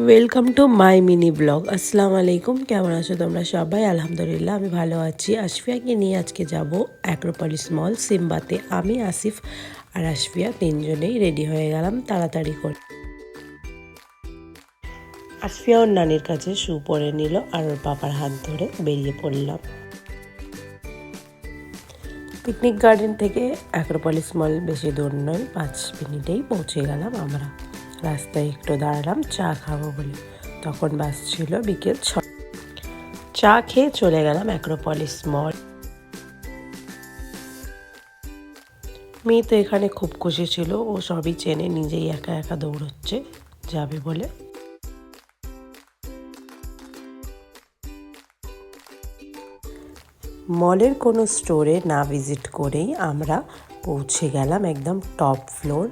Welcome to my mini blog. আসসালামু আলাইকুম। কেমন আছো তোমরা সবাই? আলহামদুলিল্লাহ আমি ভালো আছি। আশফিয়াকে নিয়ে আজকে যাব অ্যাক্রোপলিস মল সিম্বাতে। আমি আসিফ আর আশফিয়া তিনজনেই রেডি হয়ে গেলাম তাড়াতাড়ি করে। আশফিয়া ওর নানির কাছে শু পরে নিল আর ওর পাপার হাত ধরে বেরিয়ে পড়লাম। পিকনিক গার্ডেন থেকে অ্যাক্রোপলিস মল বেশি দূর নয়, 5 মিনিটেই পৌঁছে গেলাম আমরা। রাস্তায় একটু দাঁড়ালাম চা খাবো বলে। তখন বাস ছিল বিকেল 6। চা খেয়ে চলে গেলাম অ্যাক্রোপলিস মল। মেয়ে তো এখানে খুব খুশি ছিল, ও সবই চেনে, নিজেই একা একা দৌড়চ্ছে যাবে বলে। মলের কোনো স্টোরে না ভিজিট করেই আমরা পৌঁছে গেলাম একদম টপ ফ্লোর